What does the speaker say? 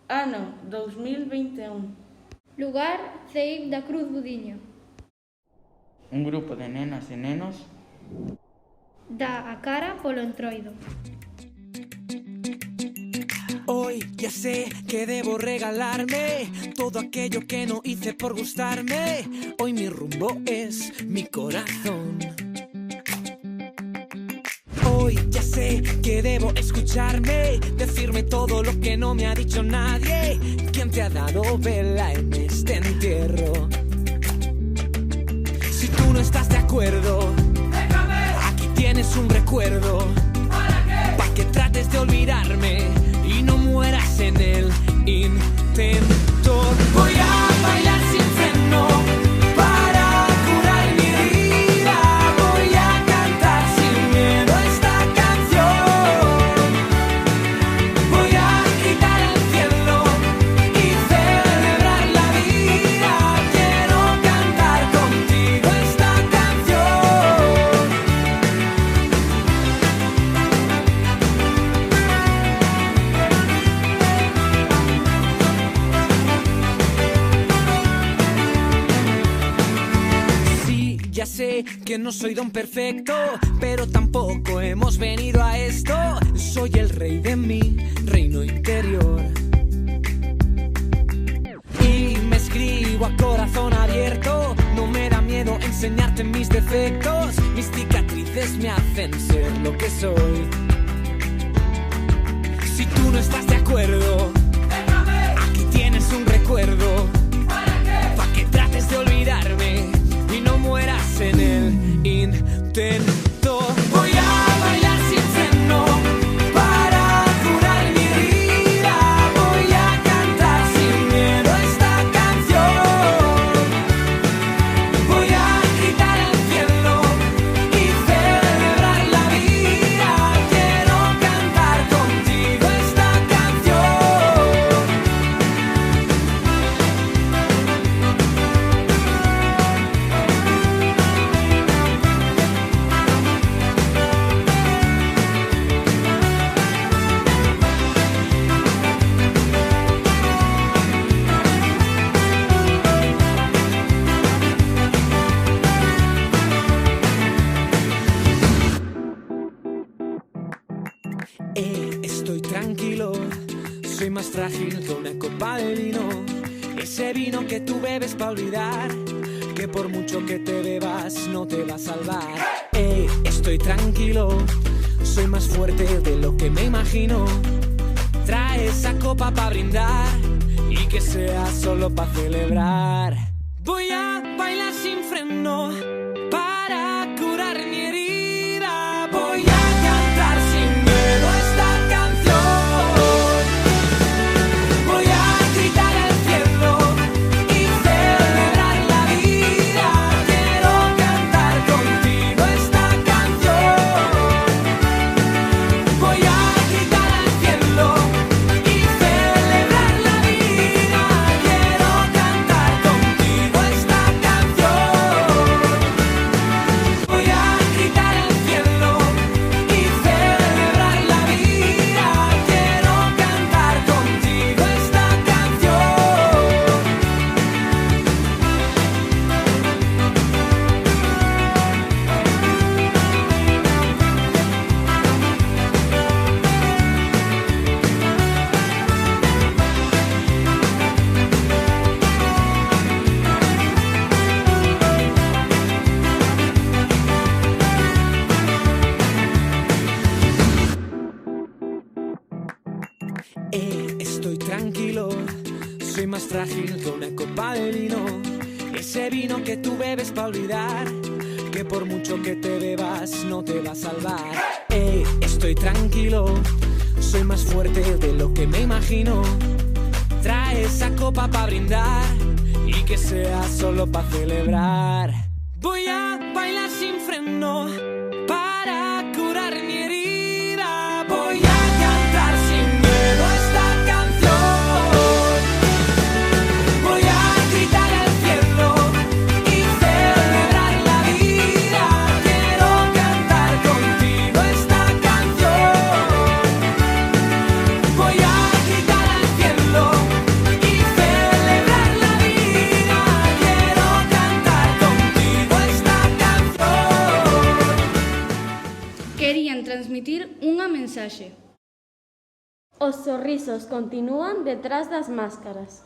Ano 2021. Lugar CEIP da Cruz Budiño. Un grupo de nenas e nenos Dá a cara polo entroido. Hoy ya sé que debo regalarme todo aquello que no hice por gustarme. Hoy mi rumbo es mi corazón. Hoy ya sé que debo escucharme, decirme todo lo que no me ha dicho nadie. ¿Quién te ha dado vela en este entierro? Si tú no estás de acuerdo, déjame. Aquí tienes un recuerdo. ¿Para qué? Pa' que trates de olvidarme y no mueras en el intento. Voy a bailar sin freno para curar mi herida. Voy a cantar sin miedo esta canción. Voy a gritar al cielo y celebrar la vida. Quiero cantar contigo esta canción. Sí, ya sé que no soy don perfecto, pero tampoco hemos venido a esto. Soy el rey de mi reino interior. Y me escribo a corazón abierto. No me da miedo enseñarte mis defectos. Mis cicatrices me hacen ser lo que soy. Si tú no estás de acuerdo, déjame. Aquí tienes un recuerdo. ¿Para qué? Pa' que trates de olvidarme y no mueras en el intento. Voy a bailar sin freno para curar mi herida. Voy a cantar sin miedo esta canción. Voy a gritar al cielo y celebrar la vida. Quiero cantar contigo esta canción. Estoy tranquilo, soy más frágil que una copa de vino. Ese vino que tú bebes pa' olvidar, que por mucho que te bebas no te va a salvar. Estoy tranquilo, soy más fuerte de lo que me imagino. Trae esa copa pa' brindar y que sea solo pa' celebrar. Voy a bailar sin freno para curar mi herida. Voy a cantar sin miedo esta canción. Voy a gritar al cielo y celebrar la vida. Quiero cantar contigo esta canción. Voy a gritar al cielo y celebrar la vida. Quiero cantar contigo esta canción. Voy a gritar al cielo y celebrar la vida. Quiero cantar contigo esta Estoy tranquilo, soy más frágil que una copa de vino. Ese vino que tú bebes pa' olvidar, que por mucho que te bebas no te va a salvar. Estoy tranquilo, soy más fuerte de lo que me imagino. Trae esa copa pa' brindar y que sea solo pa' celebrar. Voy a bailar sin freno para curar mi herida. Voy a cantar sin miedo esta canción. Voy a gritar al cielo y celebrar la vida. Quiero cantar contigo esta canción. Voy a gritar al cielo querían transmitir unha mensaxe. Os sorrisos continúan detrás das máscaras.